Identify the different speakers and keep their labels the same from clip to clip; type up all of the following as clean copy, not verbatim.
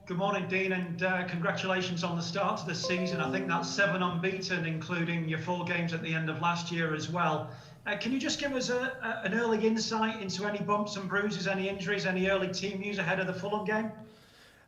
Speaker 1: Good morning, Dean, and congratulations on the start to the season. I think that's 7 unbeaten, including your 4 games at the end of last year as well. Can you just give us an early insight into any bumps and bruises, any injuries, any early team news ahead of the Fulham game?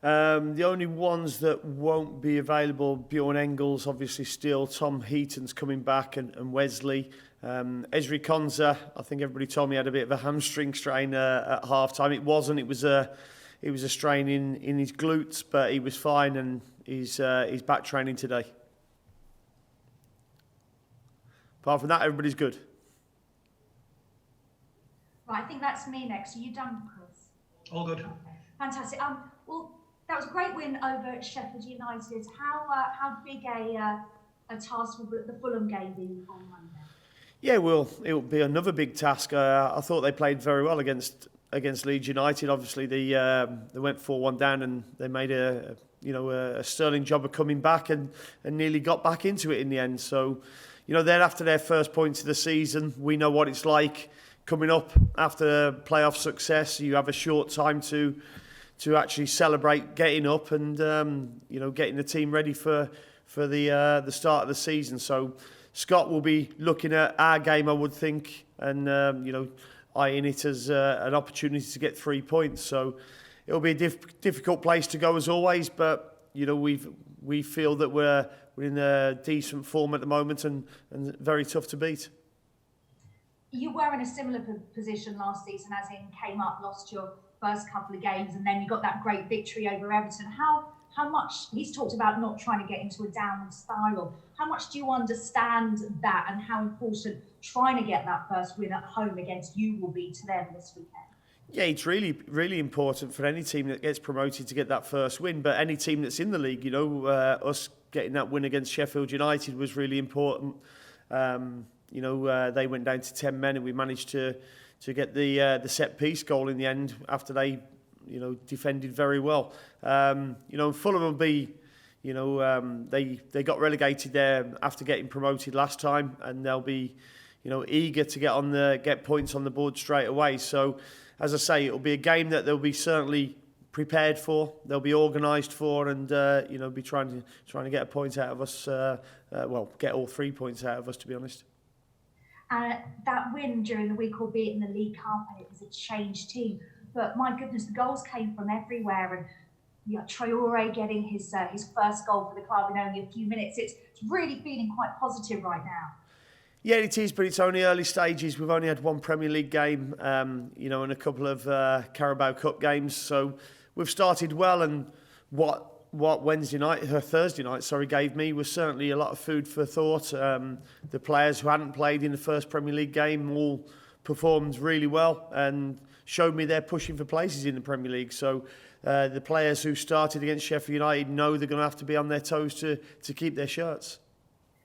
Speaker 2: The only ones that won't be available, Bjorn Engels, obviously still, Tom Heaton's coming back, and Wesley. Ezri Konsa, I think everybody told me had a bit of a hamstring strain at half-time. It wasn't, it was a strain in his glutes, but he was fine, and he's back training today. Apart from that, everybody's good.
Speaker 3: Right, I think that's me next. Are you done, Chris?
Speaker 1: All good.
Speaker 3: Okay. Fantastic. Well, that was a great win over Sheffield United. How big a task will the Fulham game be on Monday? Yeah,
Speaker 2: well, it will be another big task. I thought they played very well against Leeds United. Obviously, they went 4-1 down, and they made a sterling job of coming back and nearly got back into it in the end. So, they're after their first points of the season. We know what it's like coming up after playoff success. You have a short time to actually celebrate getting up and getting the team ready for the start of the season. So Scott will be looking at our game, I would think, and eyeing it as an opportunity to get 3 points. So it'll be a difficult place to go as always, but we feel that we're in a decent form at the moment and very tough to beat.
Speaker 3: You were in a similar position last season, as in came up, lost your first couple of games, and then you got that great victory over Everton. How much, he's talked about not trying to get into a downward spiral. How much do you understand that, and how important trying to get that first win at home against you will be to them this weekend?
Speaker 2: Yeah, it's really, really important for any team that gets promoted to get that first win, but any team that's in the league, us getting that win against Sheffield United was really important. They went down to 10 men, and we managed to get the set piece goal in the end after they defended very well. Fulham will be, they got relegated there after getting promoted last time, and they'll be, eager to get points on the board straight away. So, as I say, it'll be a game that they'll be certainly prepared for, they'll be organised for, and be trying to get a point out of us. Get all 3 points out of us, to be honest.
Speaker 3: That win during the week, albeit in the League Cup, and it was a changed team. But my goodness, the goals came from everywhere, and Traore getting his first goal for the club in only a few minutes. It's really feeling quite positive right now.
Speaker 2: Yeah, it is, but it's only early stages. We've only had 1 Premier League game, and a couple of Carabao Cup games. So we've started well, and what Thursday night, gave me was certainly a lot of food for thought. The players who hadn't played in the first Premier League game all performed really well and showed me they're pushing for places in the Premier League. So the players who started against Sheffield United know they're going to have to be on their toes to keep their shirts.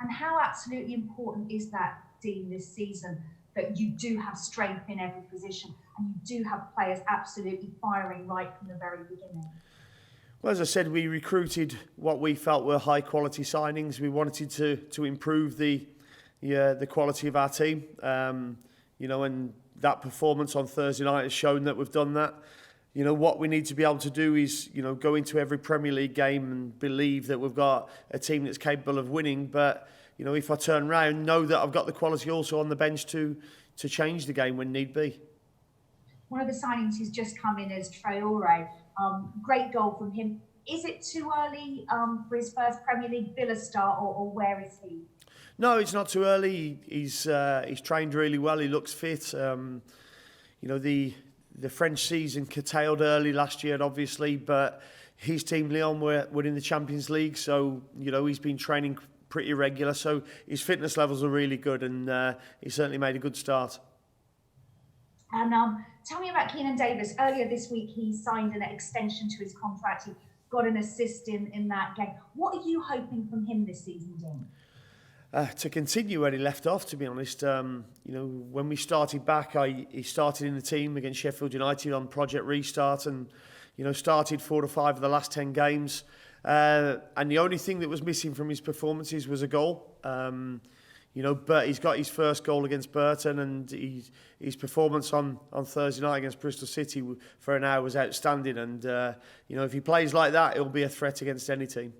Speaker 3: And how absolutely important is that, Dean, this season, that you do have strength in every position and you do have players absolutely firing right from the very beginning?
Speaker 2: Well, as I said, we recruited what we felt were high-quality signings. We wanted to improve the quality of our team, and that performance on Thursday night has shown that we've done that. What we need to be able to do is, go into every Premier League game and believe that we've got a team that's capable of winning. But, if I turn around, know that I've got the quality also on the bench to change the game when need be.
Speaker 3: One of the signings who's just come in is Traore. Great goal from him. Is it too early for his first Premier League Villa start, or where is he?
Speaker 2: No, it's not too early. He's trained really well. He looks fit. The French season curtailed early last year, obviously, but his team Lyon were in the Champions League, so he's been training pretty regular. So his fitness levels are really good, and he certainly made a good start.
Speaker 3: And tell me about Kieran Davis. Earlier this week, he signed an extension to his contract. He got an assist in that game. What are you hoping from him this season, Dean?
Speaker 2: To continue where he left off, to be honest. When we started back, he started in the team against Sheffield United on Project Restart, and started 4 to 5 of the last 10 games. And the only thing that was missing from his performances was a goal. but he's got his first goal against Burton, and his performance on Thursday night against Bristol City for an hour was outstanding. And if he plays like that, he'll be a threat against any team.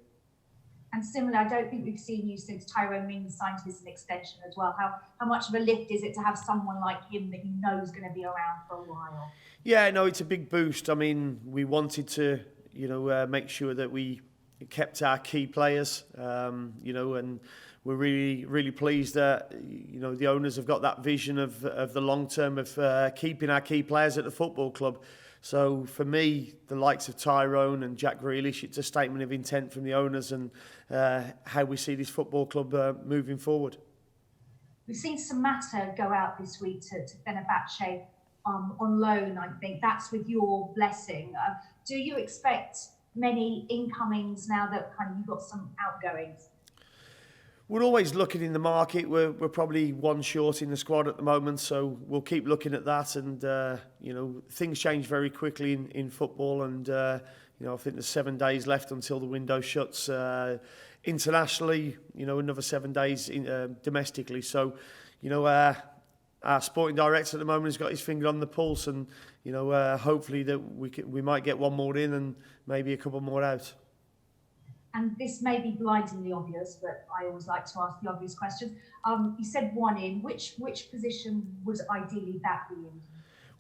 Speaker 3: And similar, I don't think we've seen you since Tyrone Mings signed his extension as well. How much of a lift is it to have someone like him that you know is going to be around for a while?
Speaker 2: Yeah, no, it's a big boost. I mean, we wanted to, make sure that we kept our key players, and we're really, really pleased that, the owners have got that vision of the long term of keeping our key players at the football club. So for me, the likes of Tyrone and Jack Grealish, it's a statement of intent from the owners and how we see this football club moving forward.
Speaker 3: We've seen Samatta go out this week to Fenerbahce on loan, I think. That's with your blessing. Do you expect many incomings now that kind of you've got some outgoings?
Speaker 2: We're always looking in the market. We're probably one short in the squad at the moment, so we'll keep looking at that. And things change very quickly in football, and I think there's 7 days left until the window shuts internationally. Another 7 days domestically. So, our sporting director at the moment has got his finger on the pulse, and hopefully that we might get one more in and maybe a couple more out.
Speaker 3: And this may be blindingly obvious, but I always like to ask the obvious questions. You said one in. Which position would ideally that be in?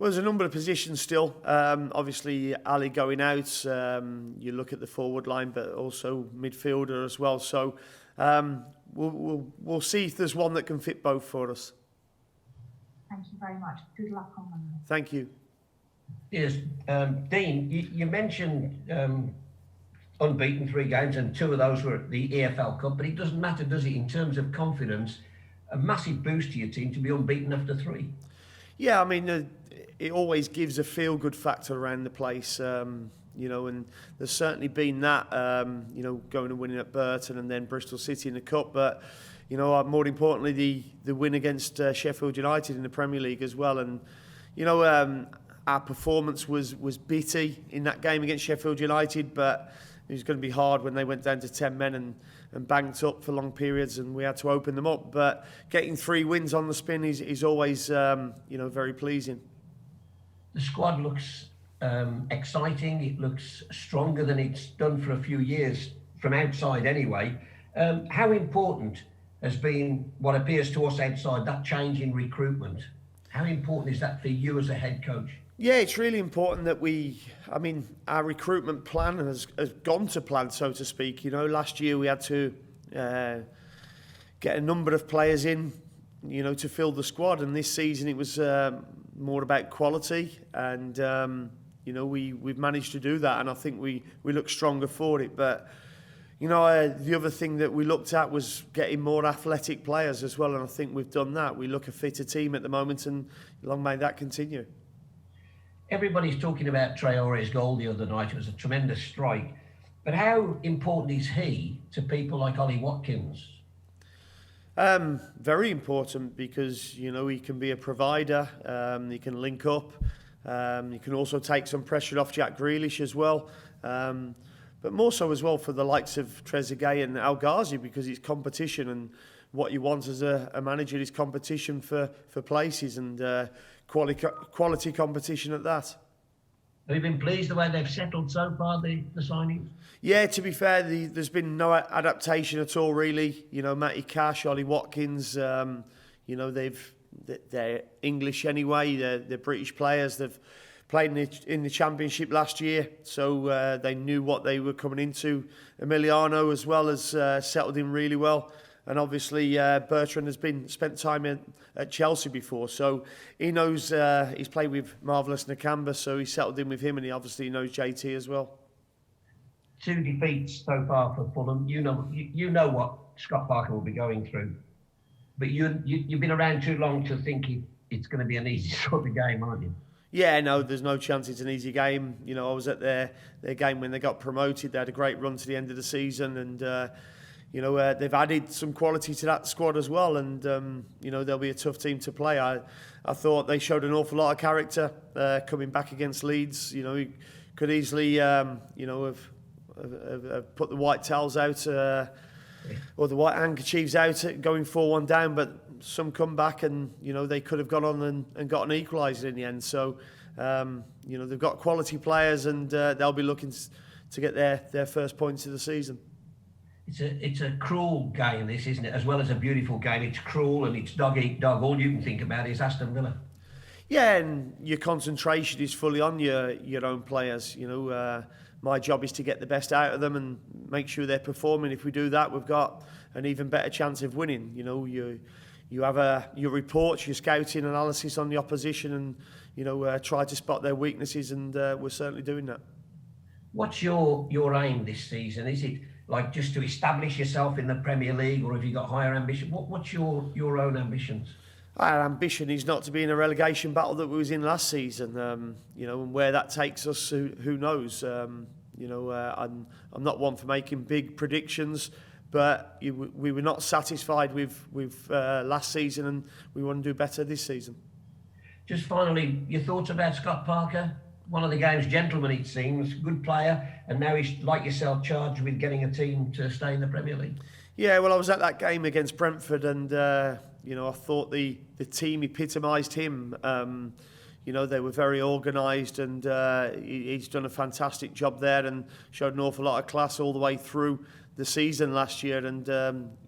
Speaker 2: Well, there's a number of positions still. Obviously, Ali going out. You look at the forward line, but also midfielder as well. So we'll see if there's one that can fit both for us.
Speaker 3: Thank you very much. Good luck on Monday.
Speaker 2: Thank you.
Speaker 4: Yes, Dean, you mentioned unbeaten 3 games, and 2 of those were at the EFL Cup, but it doesn't matter, does it, in terms of confidence? A massive boost to your team to be unbeaten after 3.
Speaker 2: Yeah, I mean, it always gives a feel-good factor around the place, and there's certainly been that, going and winning at Burton and then Bristol City in the Cup, but, more importantly, the win against Sheffield United in the Premier League as well. And, our performance was bitty in that game against Sheffield United, but it was going to be hard when they went down to 10 men and banked up for long periods, and we had to open them up. But getting 3 wins on the spin is always, very pleasing.
Speaker 4: The squad looks exciting. It looks stronger than it's done for a few years, from outside anyway. How important has been what appears to us outside, that change in recruitment? How important is that for you as a head coach?
Speaker 2: Yeah, it's really important that our recruitment plan has gone to plan, so to speak. Last year we had to get a number of players in, to fill the squad. And this season it was more about quality. And, we've managed to do that. And I think we look stronger for it. But, the other thing that we looked at was getting more athletic players as well. And I think we've done that. We look a fitter team at the moment, and long may that continue.
Speaker 4: Everybody's talking about Traore's goal the other night. It was a tremendous strike. But how important is he to people like Ollie Watkins?
Speaker 2: Very important, because, he can be a provider. He can link up. He can also take some pressure off Jack Grealish as well. But more so as well for the likes of Trezeguet and El Ghazi, because it's competition, and what you want as a manager is competition for places, and quality competition at that.
Speaker 4: Have you been pleased the way they've settled so far, the signings?
Speaker 2: Yeah, to be fair, there's been no adaptation at all, really. Matty Cash, Ollie Watkins, they're English anyway. They're British players. They've played in the Championship last year, so they knew what they were coming into. Emiliano as well has settled in really well. And obviously Bertrand has spent time at Chelsea before, so he knows he's played with Marvellous Nakamba, so he settled in with him, and he obviously knows JT as well.
Speaker 4: 2 defeats so far for Fulham. You know what Scott Parker will be going through, but you've been around too long to think it's going to be an easy sort of game, aren't you?
Speaker 2: Yeah, no, there's no chance it's an easy game. I was at their game when they got promoted. They had a great run to the end of the season, and they've added some quality to that squad as well, and they'll be a tough team to play. I thought they showed an awful lot of character coming back against Leeds. He could easily have put the white towels out or the white handkerchiefs out going 4-1 down, but some come back and, you know, they could have gone on and got an equaliser in the end. So, you know, they've got quality players and they'll be looking to get their first points of the season.
Speaker 4: It's a cruel game, this, isn't it? As well as a beautiful game, it's cruel and it's dog eat dog. All you can think about is Aston Villa.
Speaker 2: Yeah, and your concentration is fully on your own players. You know, my job is to get the best out of them and make sure they're performing. If we do that, we've got an even better chance of winning. You know, you have your reports, your scouting analysis on the opposition, and you know, try to spot their weaknesses, and we're certainly doing that. What's
Speaker 4: your aim this season? Is it like just to establish yourself in the Premier League, or have you got higher ambition? What's your own ambitions?
Speaker 2: Our ambition is not to be in a relegation battle that we was in last season. You know, and where that takes us, who knows? You know, I'm not one for making big predictions, but we were not satisfied with last season, and we want to do better this season.
Speaker 4: Just finally, your thoughts about Scott Parker? One of the game's gentlemen, it seems, good player, and now he's, like yourself, charged with getting a team to stay in the Premier League. Yeah, well, I was at that game against Brentford, and you know, I thought the team epitomised him. You know, they were very organised, and he's done a fantastic job there and showed an awful lot of class all the way through the season last year. And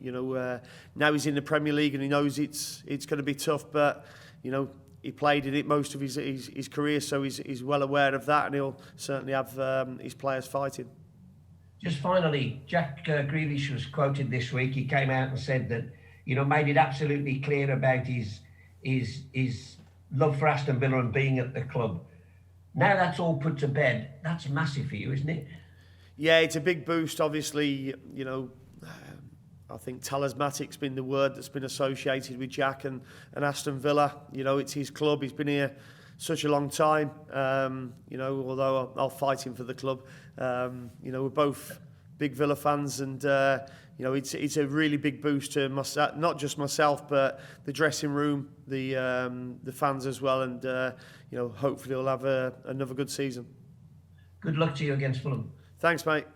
Speaker 4: you know, now he's in the Premier League and he knows it's going to be tough, but you know, he played in it most of his career, so he's well aware of that, and he'll certainly have his players fighting. Just finally, Jack Grealish was quoted this week. He came out and said that, you know, made it absolutely clear about his love for Aston Villa and being at the club. Now that's all put to bed. That's massive for you, isn't it? Yeah, it's a big boost. Obviously, you know, I think talismanic's been the word that's been associated with Jack and Aston Villa. You know, it's his club. He's been here such a long time. You know, although I'll fight him for the club. You know, we're both big Villa fans, and you know, it's a really big boost to myself, not just myself, but the dressing room, the fans as well, and you know, hopefully we'll have another good season. Good luck to you against Fulham. Thanks, mate.